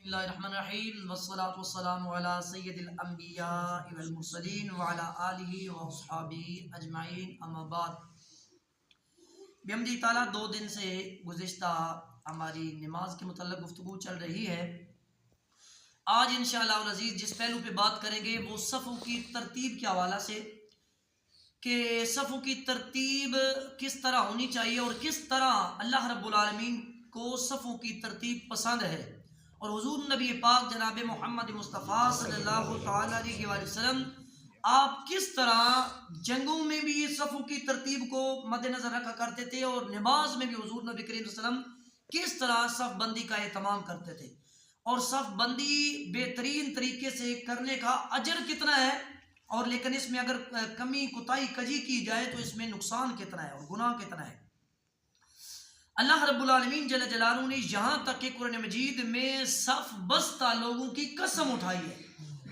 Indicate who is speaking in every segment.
Speaker 1: اللہ الرحمن الرحیم والصلاة والسلام علی سید الانبیاء والمرسلین وعلی آلہ واصحابہ اجمعین اما بعد۔ بحمدہ تعالیٰ 2 دن سے گزشتہ ہماری نماز کے متعلق گفتگو چل رہی ہے۔ آج انشاءاللہ العزیز جس پہلو پہ بات کریں گے وہ صفوں کی ترتیب کے حوالہ سے کہ صفوں کی ترتیب کس طرح ہونی چاہیے اور کس طرح اللہ رب العالمین کو صفوں کی ترتیب پسند ہے، اور حضور نبی پاک جناب محمد مصطفیٰ صلی اللہ تعالیٰ علیہ وآلہ وسلم آپ کس طرح جنگوں میں بھی صفوں کی ترتیب کو مد نظر رکھا کرتے تھے، اور نماز میں بھی حضور نبی کریم صلی اللہ علیہ وسلم کس طرح صف بندی کا اہتمام کرتے تھے، اور صف بندی بہترین طریقے سے کرنے کا اجر کتنا ہے، اور لیکن اس میں اگر کمی کوتاہی کجی کی جائے تو اس میں نقصان کتنا ہے اور گناہ کتنا ہے۔ اللہ رب العالمین جل جلالہ نے یہاں تک کہ قرآن مجید میں صف بستہ لوگوں کی قسم اٹھائی ہے،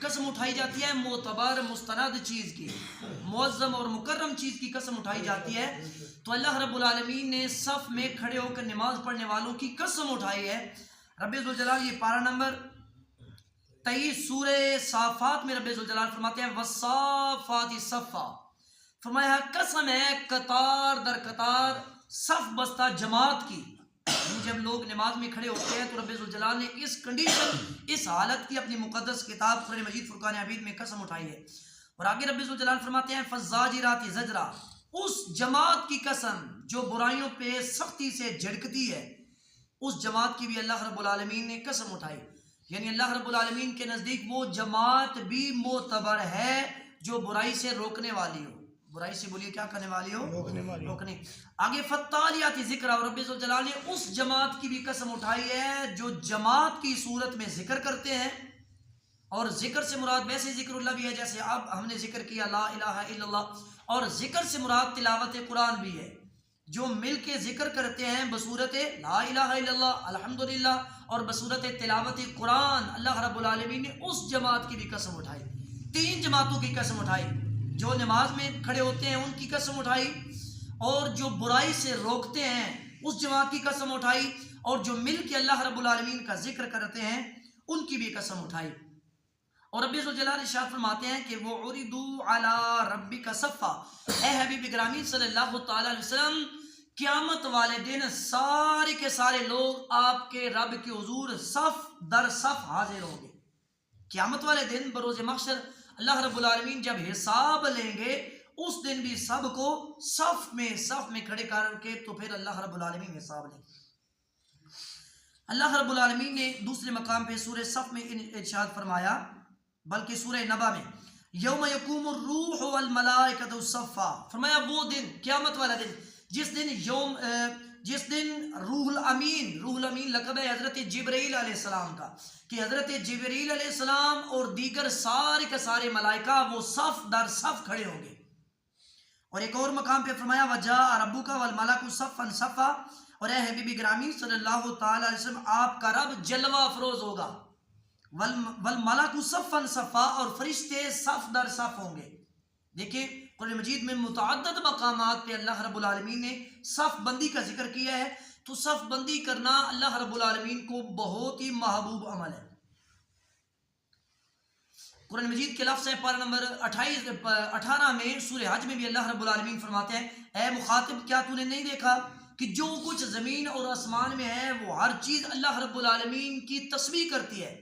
Speaker 1: قسم اٹھائی جاتی ہے معتبر مستند چیز کی، معظم اور مکرم چیز کی قسم اٹھائی جاتی ہے، تو اللہ رب العالمین نے صف میں کھڑے ہو کر نماز پڑھنے والوں کی قسم اٹھائی ہے۔ رب ذوالجلال یہ پارہ نمبر 23 سورہ صافات میں رب ذوالجلال فرماتے ہیں والصافات صفا، فرمایا قسم ہے قطار در قطار صف بستہ جماعت کی۔ جب لوگ نماز میں کھڑے ہوتے ہیں تو رب ذوالجلال نے اس کنڈیشن اس حالت کی اپنی مقدس کتاب قرآن مجید فرقان حمید میں قسم اٹھائی ہے، اور آگے رب ذوالجلال فرماتے ہیں فالزاجرات زجرا، اس جماعت کی قسم جو برائیوں پہ سختی سے جھڑکتی ہے، اس جماعت کی بھی اللہ رب العالمین نے قسم اٹھائی۔ یعنی اللہ رب العالمین کے نزدیک وہ جماعت بھی معتبر ہے جو برائی سے روکنے والی ہو، برائی سے بولیے کیا کرنے والی ہو، روکنے۔ آگے فالتالیات ذکر، اور رب ذوالجلال نے اس جماعت کی بھی قسم اٹھائی ہے جو جماعت کی صورت میں ذکر کرتے ہیں، اور ذکر سے مراد ویسے ذکر اللہ بھی ہے جیسے اب ہم نے ذکر کیا لا الہ الا اللہ، اور ذکر سے مراد تلاوت قرآن بھی ہے، جو مل کے ذکر کرتے ہیں بصورت لا الہ الا اللہ الحمدللہ اور بصورت تلاوت قرآن، اللہ رب العالمین نے اس جماعت کی بھی قسم اٹھائی۔ 3 جماعتوں کی قسم اٹھائی، جو نماز میں کھڑے ہوتے ہیں ان کی قسم اٹھائی، اور جو برائی سے روکتے ہیں اس جماعت کی قسم اٹھائی، اور جو مل کے اللہ رب العالمین کا ذکر کرتے ہیں ان کی بھی قسم اٹھائی۔ اور رب ذوالجلال ارشاد فرماتے ہیں کہ وہ عرضوا علی ربک صفا، اے حبیب گرامی صلی اللہ تعالی علیہ وسلم قیامت والے دن سارے کے سارے لوگ آپ کے رب کے حضور صف در صف حاضر ہوں گے۔ قیامت والے دن بروز محشر اللہ رب العالمین جب حساب لیں گے اس دن بھی سب کو صف میں کھڑے کر کے تو پھر اللہ رب العالمین حساب لیں گے۔ اللہ رب العالمین نے دوسرے مقام پہ سورہ صف میں ارشاد فرمایا، بلکہ سورہ نبا میں یوم یقوم الروح والملائکۃ صفا، فرمایا وہ دن قیامت والا دن جس دن روح الامین لقب ہے حضرت جبرائیل علیہ السلام کا، کہ حضرت جبرائیل علیہ السلام اور دیگر سارے کے سارے ملائکہ وہ صف در صف کھڑے ہوں گے۔ اور ایک اور مقام پہ فرمایا وجاء ربک والملک صفا صفا، اور اے حبیب گرامی صلی اللہ تعالی علیہ وسلم آپ کا رب جلوہ افروز ہوگا، والملک صفا صفا، اور فرشتے صف در صف ہوں گے۔ دیکھیں قرآن مجید میں متعدد مقامات پہ اللہ رب العالمین نے صف بندی کا ذکر کیا ہے، تو صف بندی کرنا اللہ رب العالمین کو بہت ہی محبوب عمل ہے۔ قرآن مجید کے لفظ ہے پارہ نمبر 18 میں سورہ حج میں بھی اللہ رب العالمین فرماتے ہیں اے مخاطب کیا تو نے نہیں دیکھا کہ جو کچھ زمین اور آسمان میں ہے وہ ہر چیز اللہ رب العالمین کی تسبیح کرتی ہے،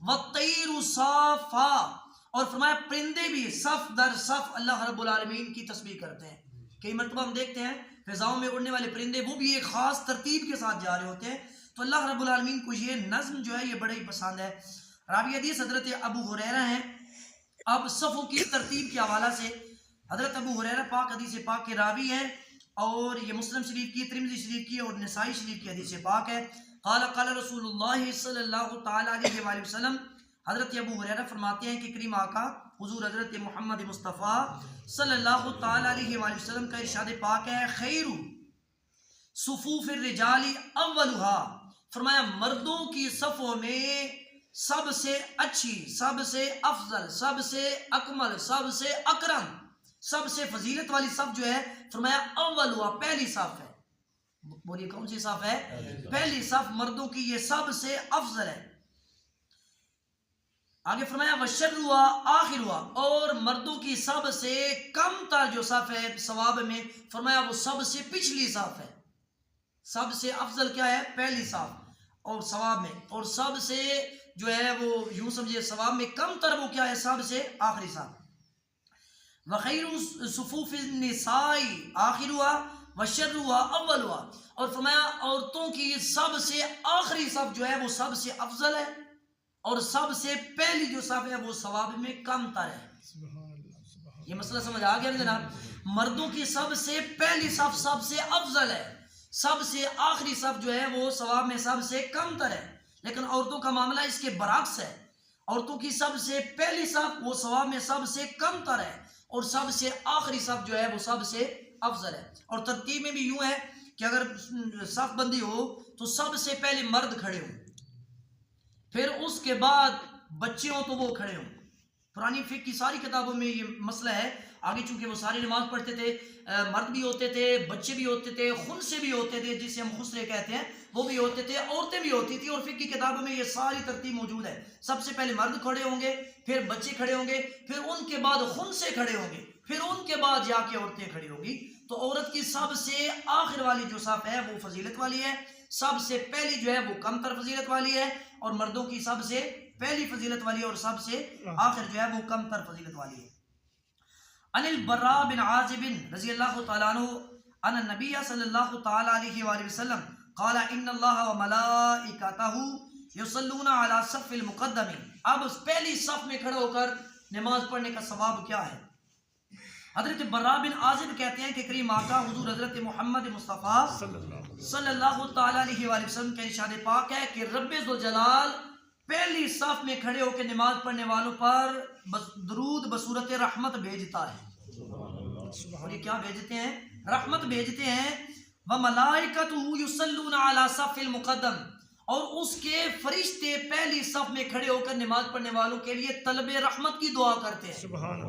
Speaker 1: وَالطَّيْرُ صَافًا، اور فرمایا پرندے بھی صف در صف اللہ رب العالمین کی تسبیح کرتے ہیں۔ کئی مرتبہ ہم دیکھتے ہیں فضاؤں میں اڑنے والے پرندے وہ بھی ایک خاص ترتیب کے ساتھ جا رہے ہوتے ہیں، تو اللہ رب العالمین کو یہ نظم جو ہے یہ بڑا ہی پسند ہے۔ راوی حدیث حضرت ابو ہریرہ ہیں۔ اب صفوں کی ترتیب کے حوالہ سے حضرت ابو ہریرہ پاک حدیث پاک کے راوی ہیں، اور یہ مسلم شریف کی، ترمذی شریف کی اور نسائی شریف کی حدیث پاک ہے۔ قال قال رسول اللہ صلی اللہ تعالی علیہ وآلہ وسلم، حضرت ابو ہریرہ فرماتے ہیں کہ کریم آقا حضور حضرت محمد مصطفیٰ صلی اللہ تعالی علیہ وآلہ وسلم کا ارشاد پاک ہے خیر صفوف الرجال اولھا، فرمایا مردوں کی صفوں میں سب سے اچھی، سب سے افضل، سب سے اکمل، سب سے اکرم، سب سے فضیلت والی صف جو ہے فرمایا اولھا پہلی صف ہے۔ بولیے کون سی صف ہے؟ پہلی صف مردوں کی یہ سب سے افضل ہے۔ آگے فرمایا وشر ہوا آخر ہوا، اور مردوں کی سب سے کم تر جو صف ہے ثواب میں، فرمایا وہ سب سے پچھلی صف ہے. سب سے افضل کیا ہے؟ پہلی صف. اور ثواب میں، اور سب سے جو ہے وہ یوں سمجھے ثواب میں کم تر وہ کیا ہے؟ سب سے آخری صف. وخیر صفوف النساء آخر ہوا وشر ہوا اول ہوا، اور فرمایا عورتوں کی سب سے آخری صف جو ہے وہ سب سے افضل ہے، اور سب سے پہلی جو صف ہے وہ ثواب میں کم تر ہے. یہ مسئلہ سمجھ آ گیا جناب؟ مردوں کی سب سے پہلی صف سب سے افضل ہے، سب سے آخری صف جو ہے وہ ثواب میں سب سے کم تر ہے. لیکن عورتوں کا معاملہ اس کے برعکس ہے. عورتوں کی سب سے پہلی صف وہ ثواب میں سب سے کم تر ہے، اور سب سے آخری صف جو ہے وہ سب سے افضل ہے. اور ترتیب میں بھی یوں ہے کہ اگر صف بندی ہو تو سب سے پہلے مرد کھڑے ہوں، پھر اس کے بعد بچے ہوں تو وہ کھڑے ہوں. پرانی فقہ کی ساری کتابوں میں یہ مسئلہ ہے. آگے چونکہ وہ ساری نماز پڑھتے تھے، مرد بھی ہوتے تھے، بچے بھی ہوتے تھے، خنثی بھی ہوتے تھے جسے ہم خسرے کہتے ہیں، وہ بھی ہوتے تھے، عورتیں بھی ہوتی تھی. اور فقہ کی کتابوں میں یہ ساری ترتیب موجود ہے. سب سے پہلے مرد کھڑے ہوں گے، پھر بچے کھڑے ہوں گے، پھر ان کے بعد خنثی کھڑے ہوں گے، پھر ان کے بعد جا کے عورتیں کھڑی ہوں گی. تو عورت کی سب سے آخر والی جو صف ہے وہ فضیلت والی ہے، سب سے پہلی جو ہے وہ کم تر فضیلت والی ہے، اور مردوں کی سب سے پہلی فضیلت والی اور سب سے آخر جو ہے وہ کم تر فضیلت والی ہے. عن البراء بن عازب رضی اللہ تعالیٰ عنہ ان النبی صلی اللہ تعالیٰ علیہ وآلہ وسلم قال ان اللہ وملائکتہ یصلون علی صف المقدم. اب پہلی صف میں کھڑے ہو کر نماز پڑھنے کا ثواب کیا ہے؟ حضرت براء بن عازب کہتے ہیں کہ کریم آقا حضور حضرت محمد مصطفیٰ صلی اللہ تعالیٰ علیہ وآلہ وسلم کا ارشاد پاک ہے کہ رب ذوالجلال پہلی صف میں کھڑے ہو کے نماز پڑھنے والوں پر درود بصورت رحمت بھیجتا ہے. اور یہ کیا بھیجتے ہیں؟ رحمت بھیجتے ہیں. وَمَلَائِكَتُهُ يُصَلُّونَ عَلَى صَفِّ الْمُقَدَّمِ، اور اس کے فرشتے پہلی صف میں کھڑے ہو کر نماز پڑھنے والوں کے لیے طلب رحمت کی دعا کرتے ہیں،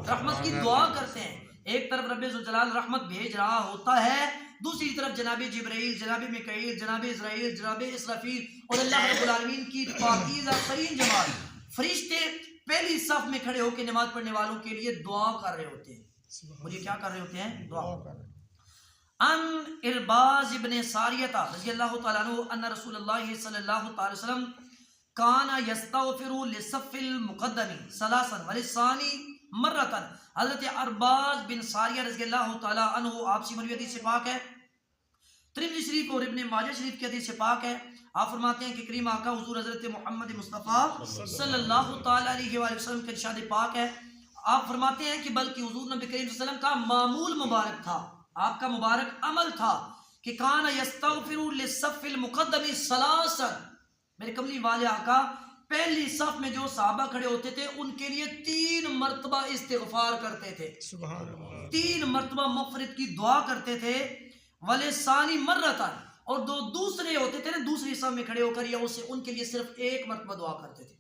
Speaker 1: رحمت کی دعا کرتے ہیں. ایک طرف رب ذوالجلال رحمت بھیج رہا ہوتا ہے، دوسری طرف جناب جبرائیل، جناب میکائیل، جناب اسرائیل، جناب اسرافیل اور اللہ رب العالمین کی پاکیزہ ترین جماعت فرشتے پہلی صف میں کھڑے ہو کے نماز پڑھنے والوں کے لیے دعا کر رہے ہوتے ہیں. اور یہ کیا کر رہے ہوتے ہیں؟ دعا. ان ارباز ابن ساریہ رضی اللہ تعالیٰ عنہ ان رسول اللہ صلی اللہ تعالی وسلم کان یستغفر للصف المقدم ثلاثا وللثانی مرتن. حضرت ارباز بن ساریہ رضی اللہ تعالیٰ عنہ آپ سے مروی حدیث سے پاک ہے، ترمذی شریف اور ابن ماجہ شریف کی حدیث سے پاک ہے. آپ فرماتے ہیں کہ کریم آقا حضور حضرت محمد مصطفیٰ صلی اللہ تعالیٰ علیہ وآلہ وسلم کے ارشاد پاک ہے. آپ فرماتے ہیں کہ بلکہ حضور نبی کریم صلی اللہ علیہ وسلم کا معمول مبارک تھا، آپ کا مبارک عمل تھا کہ کان یستغفر للصف المقدم ثلاثا. میرے کملی والے آقا پہلی صف میں جو صحابہ کھڑے ہوتے تھے ان کے لیے 3 مرتبہ استغفار کرتے تھے، 3 مرتبہ مغفرت کی دعا کرتے تھے. ولسانی مرتن، اور دو دوسرے ہوتے تھے نا دوسری صف میں کھڑے ہو کر یا اسے ان کے لیے صرف 1 مرتبہ دعا کرتے تھے.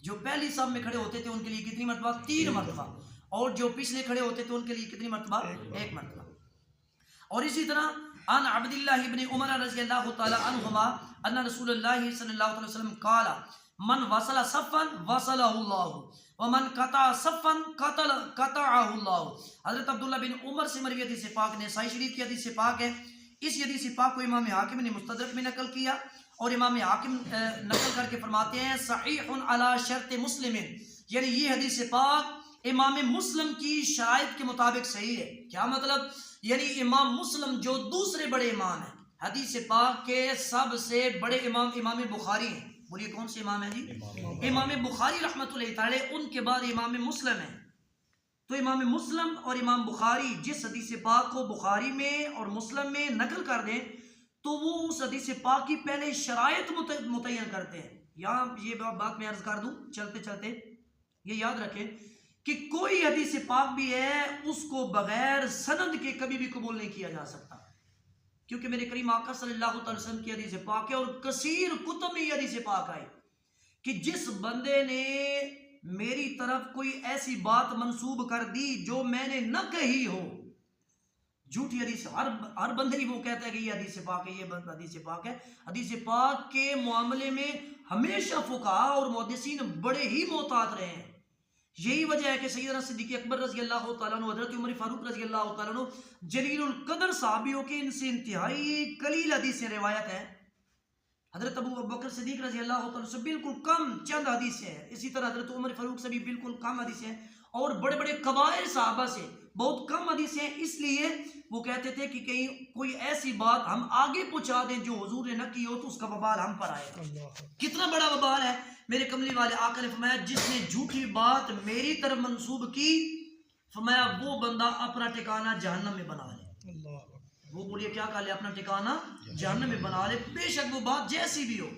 Speaker 1: جو پہلی صف میں کھڑے ہوتے تھے ان کے لیے کتنی مرتبہ؟ 3 مرتبہ. اور جو پچھلے کھڑے ہوتے تھے ان کے لیے کتنی مرتبہ؟ 1 مرتبہ. اور اسی طرح ان عبداللہ ابن عمر رضی اللہ تعالی عنہما ان رسول اللہ صلی اللہ علیہ وسلم قال من وصل صفا وصلہ اللہ ومن قطع صفا قطعہ اللہ. حضرت عبداللہ بن عمر سے مروی حدیث پاک نے نسائی شریف کی حدیث پاک ہے. اس حدیث پاک کو امام حاکم نے مستدرک میں نقل کیا، اور امام حاکم نقل کر کے فرماتے ہیں صحیح علی شرط مسلم، یعنی یہ حدیث پاک امام مسلم کی شرائط کے مطابق صحیح ہے. کیا مطلب؟ یعنی امام مسلم جو دوسرے بڑے امام ہیں، حدیث پاک کے سب سے بڑے امام امام بخاری ہیں. بولیے کون سے امام ہیں جی؟ امام بخاری رحمۃ اللہ تعالی، ان کے بعد امام مسلم ہیں. تو امام مسلم اور امام بخاری جس حدیث پاک کو بخاری میں اور مسلم میں نقل کر دیں تو وہ اس حدیث پاک کی پہلے شرائط متعین کرتے ہیں. یہاں یہ بات میں عرض کر دوں چلتے چلتے، یہ یاد رکھیں کہ کوئی حدیث پاک بھی ہے اس کو بغیر سند کے کبھی بھی قبول نہیں کیا جا سکتا، کیونکہ میرے کریم آقا صلی اللہ علیہ وسلم کی حدیث پاک ہے. اور کثیر کتب میں یہ حدیث پاک آئی کہ جس بندے نے میری طرف کوئی ایسی بات منسوب کر دی جو میں نے نہ کہی ہو، جھوٹی حدیث، ہر بندے ہی وہ کہتا ہے کہ یہ حدیث پاک ہے، یہ حدیث پاک ہے. حدیث پاک کے معاملے میں ہمیشہ فقہا اور محدثین بڑے ہی محتاط رہے ہیں. یہی وجہ ہے کہ سیدنا صدیق اکبر رضی اللہ تعالیٰ عنہ، حضرت عمر فاروق رضی اللہ تعالیٰ عنہ جلیل القدر صحابیوں کے ان سے انتہائی قلیل حدیثیں روایت ہیں. حضرت ابو بکر صدیق رضی اللہ تعالیٰ سے بالکل کم چند حدیثیں ہیں. اسی طرح حضرت عمر فاروق سے بھی بالکل کم حدیثیں ہیں، اور بڑے بڑے کبائر صحابہ سے بہت کم حدیثیں ہیں. اس لیے وہ کہتے تھے کہ کہیں کوئی ایسی بات ہم آگے پہنچا دیں جو حضور نے نہ کی ہو تو اس کا وبال ہم پر آئے گا. کتنا بڑا وبال ہے. میرے کملی والے آقا نے فرمایا جس نے جھوٹی بات میری طرف منسوب کی، فرمایا وہ بندہ اپنا ٹھکانہ جہنم میں بنا لے. وہ بولیے کیا کہا لے؟ اپنا ٹھکانہ جہنم میں بنا لے. بے شک وہ بات جیسی بھی ہو،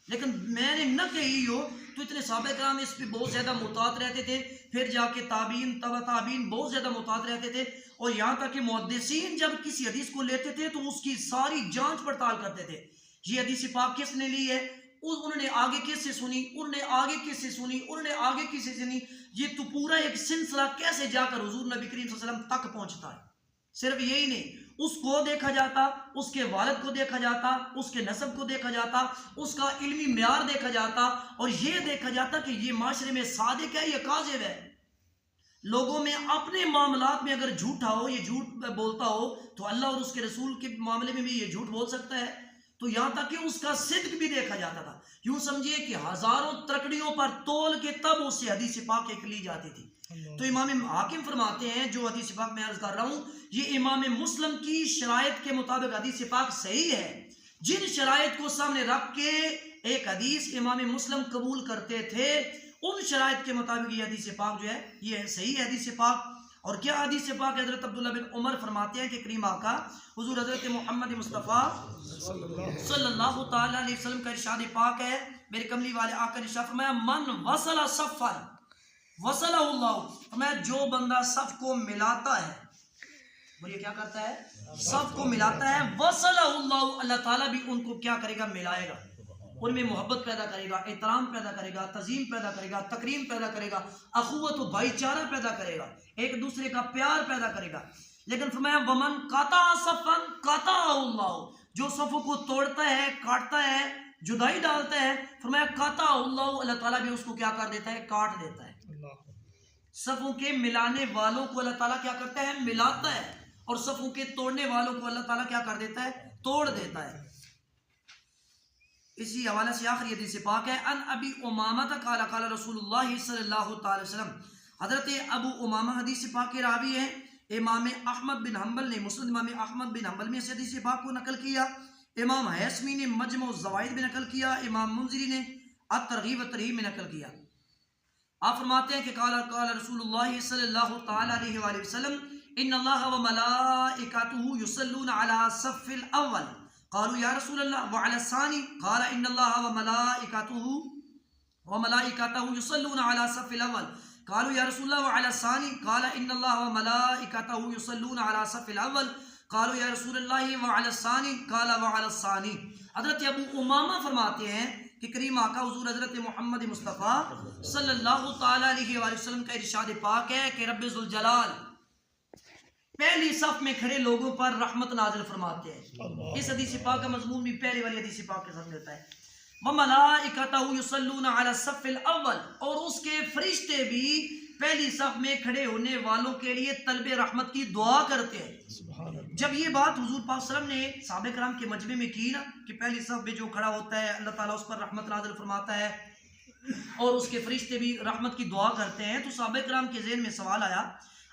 Speaker 1: لیکن میں نے نہ کہی ہو. تو اتنے صحابہ کرام اس پہ بہت زیادہ محتاط رہتے تھے. پھر جا کے تابعین، تبع تابعین بہت زیادہ محتاط رہتے تھے. اور یہاں تک کہ محدثین جب کسی حدیث کو لیتے تھے تو اس کی ساری جانچ پڑتال کرتے تھے. یہ حدیث پاک کس نے لی ہے، انہوں نے آگے کس سے سنی، انہوں نے آگے کس سے سنی، انہوں نے آگے کس سے سنی. یہ تو پورا ایک سلسلہ کیسے جا کر حضور نبی کریم صلی اللہ علیہ وسلم تک پہنچتا ہے. صرف یہی نہیں، اس کو دیکھا جاتا، اس کے والد کو دیکھا جاتا، اس کے نسب کو دیکھا جاتا، اس کا علمی معیار دیکھا جاتا، اور یہ دیکھا جاتا کہ یہ معاشرے میں صادق ہے یا کاذب ہے. لوگوں میں اپنے معاملات میں اگر جھوٹا ہو، یہ جھوٹ بولتا ہو، تو اللہ اور اس کے رسول کے معاملے میں بھی یہ جھوٹ بول سکتا ہے. تو یہاں تک کہ اس کا صدق بھی دیکھا جاتا تھا. یوں سمجھیے کہ ہزاروں ترکڑیوں پر تول کے تب اس سے حدیث پاک ایک لی جاتی تھی. تو امام حاکم فرماتے ہیں، جو حدیث پاک میں عرض کر رہا ہوں یہ امام مسلم کی شرائط کے مطابق حدیث پاک صحیح ہے. جن شرائط کو سامنے رکھ کے ایک حدیث امام مسلم قبول کرتے تھے، ان شرائط کے مطابق یہ حدیث پاک جو ہے یہ صحیح ہے حدیث پاک. اور کیا حدیث پاک؟ حضرت عبداللہ بن عمر فرماتے ہیں کہ کریم آقا حضور حضرت محمد مصطفیٰ صلی اللہ تعالیٰ علیہ وسلم کا ارشاد پاک ہے. میرے کملی والے آقا نے ارشاد فرمایا من وصل صفا وصلہ اللہ. فرمایا جو بندہ صف کو ملاتا ہے، بولیے کیا کرتا ہے؟ صف کو ملاتا ہے. وصلہ اللہ، اللہ تعالیٰ بھی ان کو کیا کرے گا؟ ملائے گا. ان میں محبت پیدا کرے گا، احترام پیدا کرے گا، تعظیم پیدا کرے گا، تکریم پیدا کرے گا، اخوت و بھائی چارہ پیدا کرے گا، ایک دوسرے کا پیار پیدا کرے گا. لیکن فرمایا ومن قطع صفا قطعہ اللہ، جو صفوں کو توڑتا ہے، کاٹتا ہے، جدائی ڈالتا ہے، فرمایا قطع اللہ، اللہ تعالیٰ بھی اس کو کیا کر دیتا ہے؟ کاٹ دیتا ہے. صفوں کے ملانے والوں کو اللہ تعالیٰ کیا کرتا ہے؟ ملاتا ہے. اور صفوں کے توڑنے والوں کو اللہ تعالیٰ کیا کر دیتا ہے؟ توڑ دیتا ہے. اسی حوالے سے آخری حدیث پاک ہے ان ابی امامہ قال قال رسول اللہ صلی اللہ تعالی وسلم. حضرت ابو امامہ حدیث پاک کے راوی ہیں. امام احمد بن حنبل نے مسند امام احمد بن حنبل میں سے حدیث پاک کو نقل کیا. امام حیثمی نے مجمع الزوائد میں نقل کیا. امام منذری نے الترغیب والترہیب میں نقل کیا. آپ فرماتے ہیں کہ قال قال رسول اللہ صلی اللہ تعالی علیہ وآلہ وسلم ان اللہ وملائکته یصلون علی الصف الاول. قالوا یا رسول اللہ وعلی الثانی. قال ان اللہ وملائکته یصلون علی الصف الاول. قالوا یا رسول اللہ وعلی الثانی. قال ان اللہ وملائکته یصلون علی الصف الاول. قالوا یا رسول اللہ وعلی الثانی. قال وعلی الثانی. حضرت ابو امامہ فرماتے ہیں کہ کریم آقا حضور حضرت محمد مصطفیٰ صلی اللہ تعالی علیہ وآلہ وسلم کا ارشاد پاک ہے کہ رب ذوالجلال پہلی صف میں کھڑے لوگوں پر رحمت نازل فرماتے ہیں. اس حدیث پاک کا مضمون بھی پہلی والی حدیث پاک کے ساتھ ملتا ہے. وَمَلَائِكَتَهُ يُصَلُّونَ عَلَى الصَّفِّ الْأَوَّلِ. اور اس کے فرشتے بھی پہلی صف میں کھڑے ہونے والوں کے لیے طلب رحمت کی دعا کرتے ہیں. جب یہ بات حضور پاک صلی اللہ علیہ وسلم نے صحابہ کرام کے مجمع میں کی نا کہ پہلی صف میں جو کھڑا ہوتا ہے اللہ تعالیٰ اس پر رحمت نازل فرماتا ہے اور اس کے فرشتے بھی رحمت کی دعا کرتے ہیں، تو صحابہ کرام کے ذہن میں سوال آیا.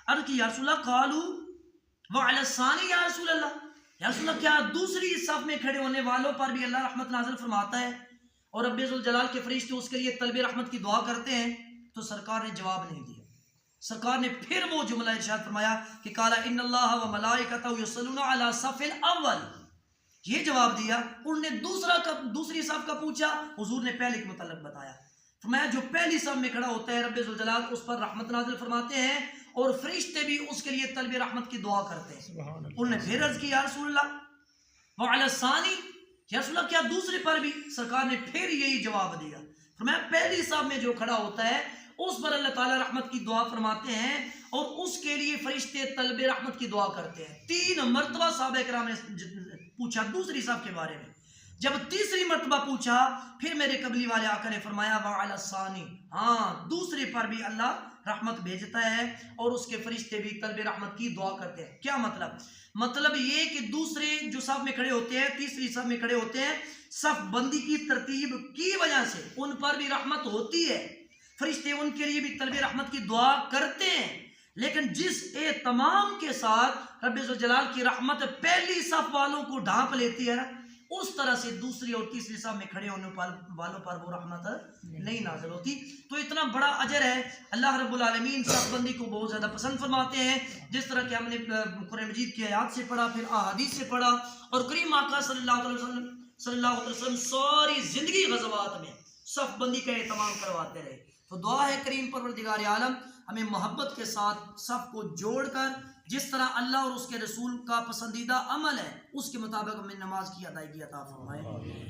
Speaker 1: عرض کی یا رسول اللہ قالوا وعلی الثانی یا رسول اللہ، یا رسول اللہ کیا دوسری صف میں کھڑے ہونے والوں پر بھی اللہ رحمت نازل فرماتا ہے اور رب ذوالجلال کے فرشتے اس کے لیے طلب رحمت کی دعا کرتے ہیں؟ تو سرکار نے جواب نہیں دیا. سرکار نے پھر وہ جملہ ارشاد فرمایا کہ قال ان اللہ وملائکتہ یصلون علی الصف الاول. یہ جواب دیا. انہوں نے دوسری صف کا پوچھا، حضور نے پہلے کے متعلق بتایا. فرمایا جو پہلی صف میں کھڑا ہوتا ہے رب ذوالجلال اس پر رحمت نازل فرماتے ہیں اور فرشتے بھی اس کے لیے طلب رحمت کی دعا کرتے ہیں. انہوں نے پھر عرض کی یا رسول اللہ وعلی الثانی، یا رسول اللہ کیا دوسرے پر بھی؟ سرکار نے پھر یہی جواب دیا. فرمایا پہلی صف میں جو کھڑا ہوتا ہے اس پر اللہ تعالیٰ رحمت کی دعا فرماتے ہیں اور اس کے لیے فرشتے طلب رحمت کی دعا کرتے ہیں. 3 مرتبہ صحابہ کرام نے پوچھا دوسری صف کے بارے میں. جب تیسری مرتبہ پوچھا پھر میرے قبلی والے آقا نے فرمایا وعلی الثانی، ہاں دوسرے پر بھی اللہ رحمت بھیجتا ہے اور اس کے فرشتے بھی طلب رحمت کی دعا کرتے ہیں۔ کیا مطلب یہ کہ دوسرے جو صف میں کھڑے ہوتے ہیں، تیسری صف میں کھڑے ہوتے ہیں، صف بندی کی ترتیب کی وجہ سے ان پر بھی رحمت ہوتی ہے، فرشتے ان کے لیے بھی طلب رحمت کی دعا کرتے ہیں، لیکن جس اہتمام کے ساتھ رب ذوالجلال کی رحمت پہلی صف والوں کو ڈھانپ لیتی ہے، اس طرح سے دوسری اور تیسری صف میں کھڑے ہونے والوں پر وہ رحمت نہیں نازل ہوتی۔ تو اتنا بڑا اجر ہے، اللہ رب العالمین صف بندی کو بہت زیادہ پسند فرماتے ہیں، جس طرح کہ ہم نے قرآن مجید کی آیات سے پڑھا، پھر احادیث سے پڑھا، اور کریم آقا صلی اللہ علیہ وسلم ساری زندگی غزوات میں صف بندی کا اہتمام کرواتے رہے۔ تو دعا ہے کریم پروردگار عالم ہمیں محبت کے ساتھ صف کو جوڑ کر جس طرح اللہ اور اس کے رسول کا پسندیدہ عمل ہے اس کے مطابق ہمیں نماز کی ادائیگی عطا فرمائے۔